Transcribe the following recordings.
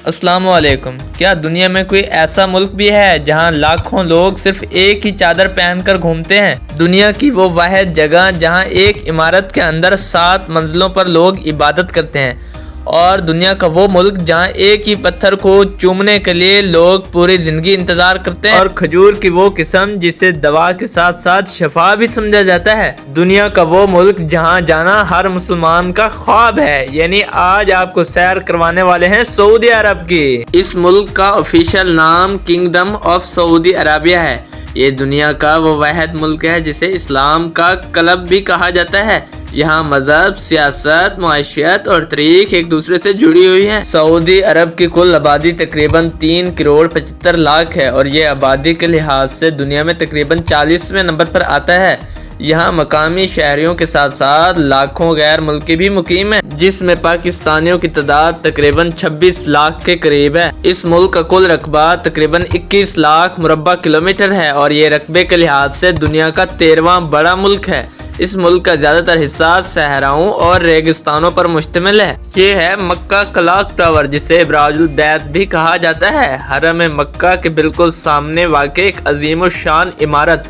السلام علیکم۔ کیا دنیا میں کوئی ایسا ملک بھی ہے جہاں لاکھوں لوگ صرف ایک ہی چادر پہن کر گھومتے ہیں؟ دنیا کی وہ واحد جگہ جہاں ایک عمارت کے اندر 7 منزلوں پر لوگ عبادت کرتے ہیں، اور دنیا کا وہ ملک جہاں ایک ہی پتھر کو چومنے کے لیے لوگ پوری زندگی انتظار کرتے ہیں، اور کھجور کی وہ قسم جسے دوا کے ساتھ ساتھ شفا بھی سمجھا جاتا ہے۔ دنیا کا وہ ملک جہاں جانا ہر مسلمان کا خواب ہے، یعنی آج آپ کو سیر کروانے والے ہیں سعودی عرب کی۔ اس ملک کا آفیشیل نام کنگڈم آف سعودی عربیہ ہے۔ یہ دنیا کا وہ واحد ملک ہے جسے اسلام کا قلب بھی کہا جاتا ہے۔ یہاں مذہب، سیاست، معیشت اور تاریخ ایک دوسرے سے جڑی ہوئی ہیں۔ سعودی عرب کی کل آبادی تقریباً 3 کروڑ 75 لاکھ ہے، اور یہ آبادی کے لحاظ سے دنیا میں تقریباً 40ویں نمبر پر آتا ہے۔ یہاں مقامی شہریوں کے ساتھ ساتھ لاکھوں غیر ملکی بھی مقیم ہیں، جس میں پاکستانیوں کی تعداد تقریباً 26 لاکھ کے قریب ہے۔ اس ملک کا کل رقبہ تقریباً 21 لاکھ مربع کلومیٹر ہے، اور یہ رقبے کے لحاظ سے دنیا کا 13واں بڑا ملک ہے۔ اس ملک کا زیادہ تر حصہ صحراؤں اور ریگستانوں پر مشتمل ہے۔ یہ ہے مکہ کلاک ٹاور، جسے براج البیت بھی کہا جاتا ہے۔ حرم مکہ کے بالکل سامنے واقع ایک عظیم الشان عمارت۔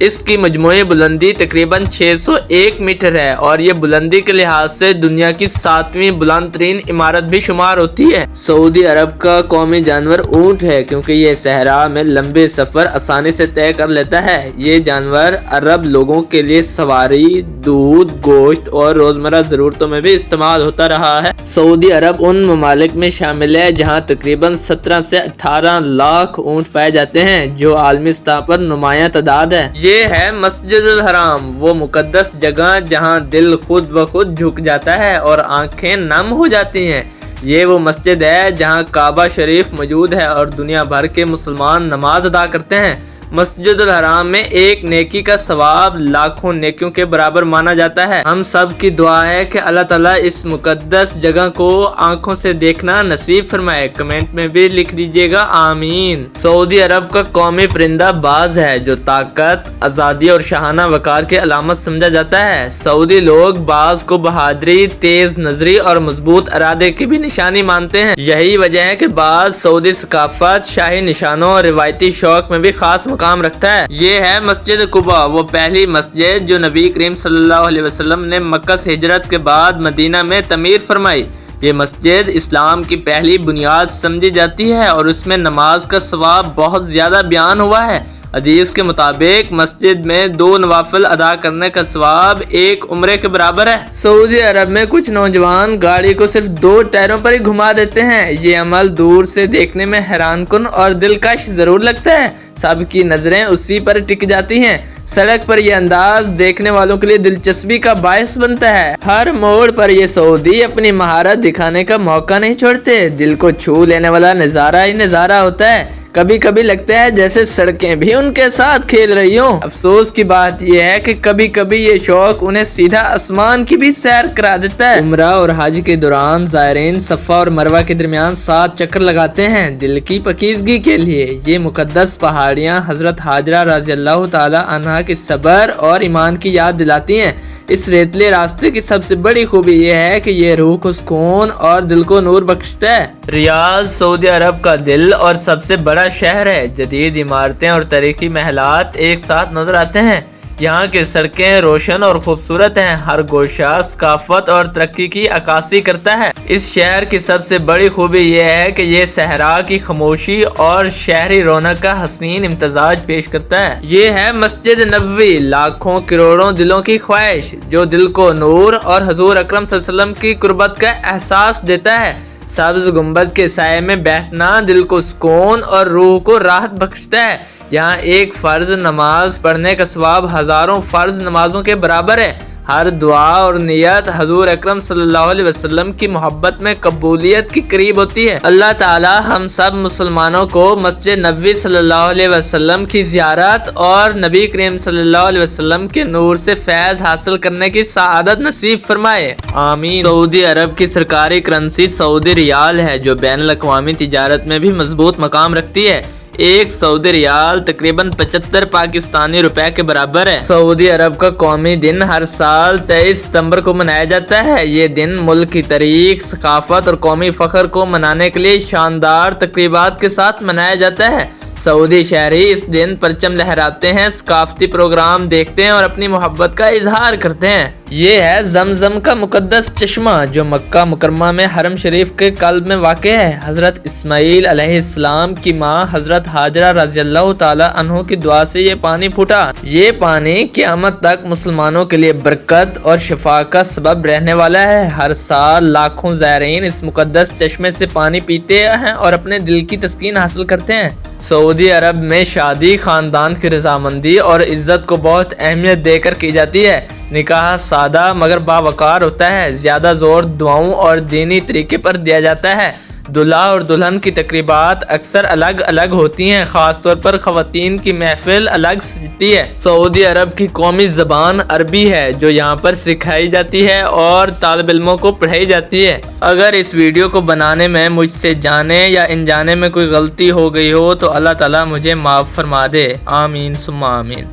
اس کی مجموعی بلندی تقریباً 601 میٹر ہے، اور یہ بلندی کے لحاظ سے دنیا کی 7ویں بلند ترین عمارت بھی شمار ہوتی ہے۔ سعودی عرب کا قومی جانور اونٹ ہے، کیونکہ یہ صحرا میں لمبے سفر آسانی سے طے کر لیتا ہے۔ یہ جانور عرب لوگوں کے لیے سواری، دودھ، گوشت اور روزمرہ ضرورتوں میں بھی استعمال ہوتا رہا ہے۔ سعودی عرب ان ممالک میں شامل ہے جہاں تقریباً 17 سے 18 لاکھ اونٹ پائے جاتے ہیں، جو عالمی سطح پر نمایاں تعداد ہے۔ یہ ہے مسجد الحرام، وہ مقدس جگہ جہاں دل خود بخود جھک جاتا ہے اور آنکھیں نم ہو جاتی ہیں۔ یہ وہ مسجد ہے جہاں کعبہ شریف موجود ہے اور دنیا بھر کے مسلمان نماز ادا کرتے ہیں۔ مسجد الحرام میں ایک نیکی کا ثواب لاکھوں نیکیوں کے برابر مانا جاتا ہے۔ ہم سب کی دعا ہے کہ اللہ تعالیٰ اس مقدس جگہ کو آنکھوں سے دیکھنا نصیب فرمائے۔ کمنٹ میں بھی لکھ دیجیے گا آمین۔ سعودی عرب کا قومی پرندہ باز ہے، جو طاقت، آزادی اور شاہانہ وقار کی علامت سمجھا جاتا ہے۔ سعودی لوگ باز کو بہادری، تیز نظری اور مضبوط ارادے کی بھی نشانی مانتے ہیں۔ یہی وجہ ہے کہ باز سعودی ثقافت، شاہی نشانوں اور روایتی شوق میں بھی خاص مقام رکھتا ہے۔ یہ ہے مسجد قباء، وہ پہلی مسجد جو نبی کریم صلی اللہ علیہ وسلم نے مکہ سے ہجرت کے بعد مدینہ میں تعمیر فرمائی۔ یہ مسجد اسلام کی پہلی بنیاد سمجھی جاتی ہے، اور اس میں نماز کا ثواب بہت زیادہ بیان ہوا ہے۔ حدیث کے مطابق مسجد میں 2 نوافل ادا کرنے کا ثواب 1 عمرے کے برابر ہے۔ سعودی عرب میں کچھ نوجوان گاڑی کو صرف 2 ٹائروں پر ہی گھما دیتے ہیں۔ یہ عمل دور سے دیکھنے میں حیران کن اور دلکش ضرور لگتا ہے۔ سب کی نظریں اسی پر ٹک جاتی ہیں۔ سڑک پر یہ انداز دیکھنے والوں کے لیے دلچسپی کا باعث بنتا ہے۔ ہر موڑ پر یہ سعودی اپنی مہارت دکھانے کا موقع نہیں چھوڑتے۔ دل کو چھو لینے والا نظارہ ہی نظارہ ہوتا ہے۔ کبھی کبھی لگتا ہے جیسے سڑکیں بھی ان کے ساتھ کھیل رہی ہوں۔ افسوس کی بات یہ ہے کہ کبھی کبھی یہ شوق انہیں سیدھا آسمان کی بھی سیر کرا دیتا ہے۔ عمرہ اور حج کے دوران زائرین صفا اور مروہ کے درمیان 7 چکر لگاتے ہیں، دل کی پاکیزگی کے لیے۔ یہ مقدس پہاڑیاں حضرت ہاجرہ رضی اللہ تعالی عنہا کے صبر اور ایمان کی یاد دلاتی ہیں۔ اس ریتلے راستے کی سب سے بڑی خوبی یہ ہے کہ یہ روح کو سکون اور دل کو نور بخشتا ہے۔ ریاض سعودی عرب کا دل اور سب سے بڑا شہر ہے۔ جدید عمارتیں اور تاریخی محلات ایک ساتھ نظر آتے ہیں۔ یہاں کی سڑکیں روشن اور خوبصورت ہیں۔ ہر گوشہ ثقافت اور ترقی کی عکاسی کرتا ہے۔ اس شہر کی سب سے بڑی خوبی یہ ہے کہ یہ صحرا کی خاموشی اور شہری رونق کا حسین امتزاج پیش کرتا ہے۔ یہ ہے مسجد نبوی، لاکھوں کروڑوں دلوں کی خواہش، جو دل کو نور اور حضور اکرم صلی اللہ علیہ وسلم کی قربت کا احساس دیتا ہے۔ سبز گنبد کے سائے میں بیٹھنا دل کو سکون اور روح کو راحت بخشتا ہے۔ یہاں ایک فرض نماز پڑھنے کا ثواب ہزاروں فرض نمازوں کے برابر ہے۔ ہر دعا اور نیت حضور اکرم صلی اللہ علیہ وسلم کی محبت میں قبولیت کی قریب ہوتی ہے۔ اللہ تعالی ہم سب مسلمانوں کو مسجد نبوی صلی اللہ علیہ وسلم کی زیارت اور نبی کریم صلی اللہ علیہ وسلم کے نور سے فیض حاصل کرنے کی سعادت نصیب فرمائے، آمین۔ سعودی عرب کی سرکاری کرنسی سعودی ریال ہے، جو بین الاقوامی تجارت میں بھی مضبوط مقام رکھتی ہے۔ ایک سعودی ریال تقریباً 75 پاکستانی روپے کے برابر ہے۔ سعودی عرب کا قومی دن ہر سال 23 ستمبر کو منایا جاتا ہے۔ یہ دن ملک کی تاریخ، ثقافت اور قومی فخر کو منانے کے لیے شاندار تقریبات کے ساتھ منایا جاتا ہے۔ سعودی شہری اس دن پرچم لہراتے ہیں، ثقافتی پروگرام دیکھتے ہیں اور اپنی محبت کا اظہار کرتے ہیں۔ یہ ہے زمزم کا مقدس چشمہ جو مکہ مکرمہ میں حرم شریف کے قلب میں واقع ہے۔ حضرت اسماعیل علیہ السلام کی ماں حضرت ہاجرہ رضی اللہ تعالی عنہ کی دعا سے یہ پانی پھوٹا۔ یہ پانی قیامت تک مسلمانوں کے لیے برکت اور شفا کا سبب رہنے والا ہے۔ ہر سال لاکھوں زائرین اس مقدس چشمے سے پانی پیتے ہیں اور اپنے دل کی تسکین حاصل کرتے ہیں۔ سعودی عرب میں شادی خاندان کی رضامندی اور عزت کو بہت اہمیت دے کر کی جاتی ہے۔ نکاح سادہ مگر باوقار ہوتا ہے۔ زیادہ زور دعاؤں اور دینی طریقے پر دیا جاتا ہے۔ دلہا اور دلہن کی تقریبات اکثر الگ الگ ہوتی ہیں، خاص طور پر خواتین کی محفل الگ سجتی ہے۔ سعودی عرب کی قومی زبان عربی ہے جو یہاں پر سکھائی جاتی ہے اور طالب علموں کو پڑھائی جاتی ہے۔ اگر اس ویڈیو کو بنانے میں مجھ سے جانے یا انجانے میں کوئی غلطی ہو گئی ہو تو اللہ تعالیٰ مجھے معاف فرما دے۔ آمین ثم آمین۔